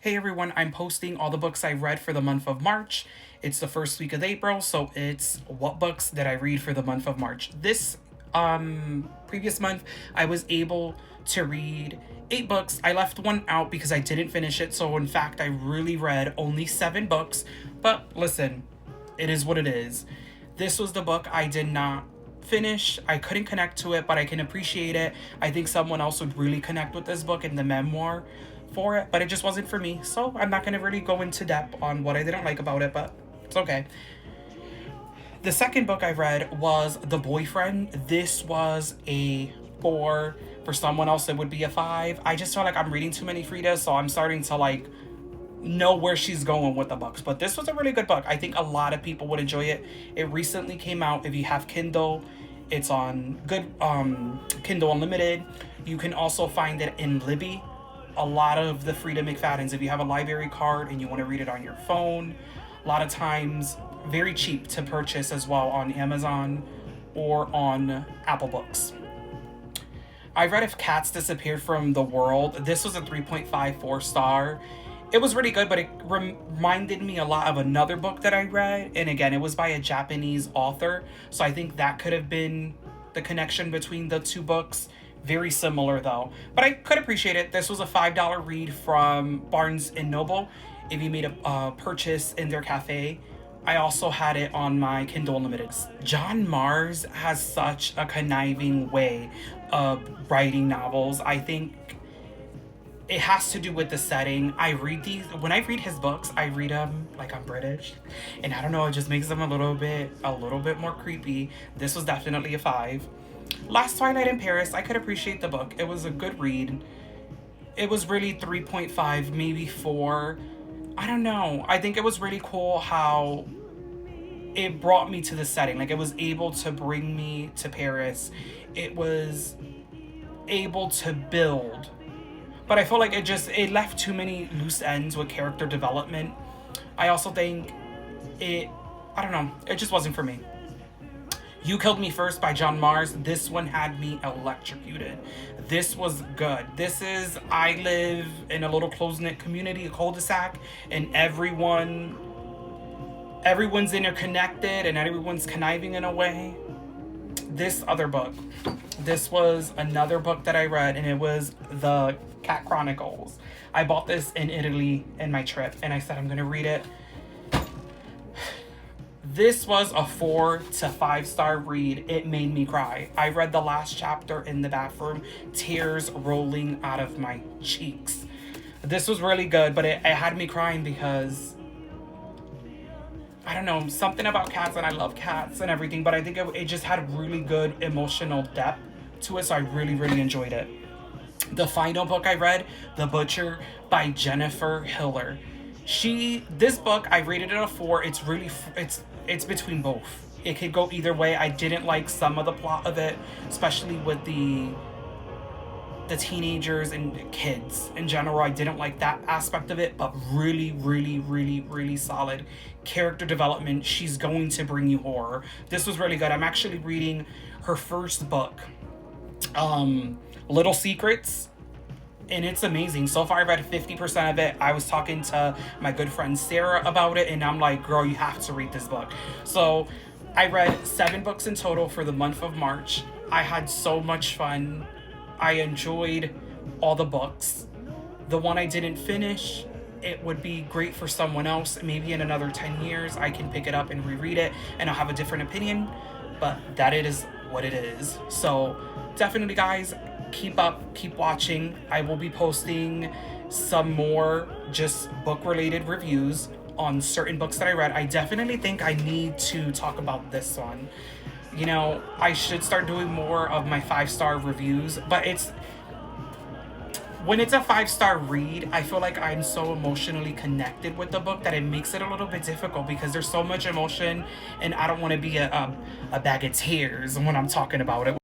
Hey everyone, I'm posting all the books I read for the month of March. It's the first week of April, so it's what books did I read for the month of March. This previous month, I was able to read 8 books. I left one out because I didn't finish it, so in fact, I really read only 7 books. But listen, it is what it is. This was the book I did not finish. I couldn't connect to it, but I can appreciate it. I think someone else would really connect with this book and the memoir for it, but it just wasn't for me. So I'm not gonna really go into depth on what I didn't like about it, but it's okay. The second book I read was The Boyfriend. This was a 4. For someone else, it would be a 5. I just feel like I'm reading too many Fridas, so I'm starting to know where she's going with the books. But this was a really good book. I think a lot of people would enjoy it. It recently came out. If you have Kindle, it's on good Kindle Unlimited. You can also find it in Libby. A lot of the Frida McFadden's, if you have a library card and you want to read it on your phone, a lot of times very cheap to purchase as well on Amazon or on Apple Books. I read If Cats Disappeared from the World. This was a 3.54 star. It was really good, but it reminded me a lot of another book that I read. And again, it was by a Japanese author. So I think that could have been the connection between the two books. Very similar though. But I could appreciate it. This was a $5 read from Barnes and Noble if you made a purchase in their cafe. I also had it on my Kindle Unlimited. John Mars has such a conniving way of writing novels. I think it has to do with the setting. When I read his books, I read them like I'm British, and I don't know, it just makes them a little bit more creepy. This was definitely a 5. Last Twilight in Paris, I could appreciate the book. It was a good read. It was really 3.5, maybe 4. I don't know. I think it was really cool how it brought me to the setting. Like, it was able to bring me to Paris. It was able to build. But I feel like it left too many loose ends with character development. I also think I don't know, it just wasn't for me. You Killed Me First by John Mars. This one had me electrocuted. This was good. I live in a little close-knit community, a cul-de-sac, and everyone's interconnected and everyone's conniving in a way. This was another book that I read, and it was The Cat Chronicles. I bought this in Italy in my trip, and I said I'm gonna read it. This was a 4 to 5 star read. It made me cry. I read the last chapter in the bathroom, tears rolling out of my cheeks. This was really good, but it had me crying because, I don't know, something about cats, and I love cats and everything, but I think it just had really good emotional depth to it, so I really, really enjoyed it. The final book I read, The Butcher by Jennifer Hiller. This book, I rated it a 4. It's between both. It could go either way. I didn't like some of the plot of it, especially with the teenagers and kids in general. I didn't like that aspect of it, but really, really, really, really solid character development. She's going to bring you horror. This was really good. I'm actually reading her first book, Little Secrets, and it's amazing. So far, I read 50% of it. I was talking to my good friend Sarah about it, and I'm like, girl, you have to read this book. So I read 7 books in total for the month of March. I had so much fun. I enjoyed all the books. The one I didn't finish, it would be great for someone else. Maybe in another 10 years, I can pick it up and reread it, and I'll have a different opinion, but that it is what it is. So definitely, guys, keep watching. I will be posting some more just book related reviews on certain books that I read. I definitely think I need to talk about this one. You know, I should start doing more of my 5-star reviews, but when it's a 5-star read, I feel like I'm so emotionally connected with the book that it makes it a little bit difficult because there's so much emotion, and I don't want to be a bag of tears when I'm talking about it.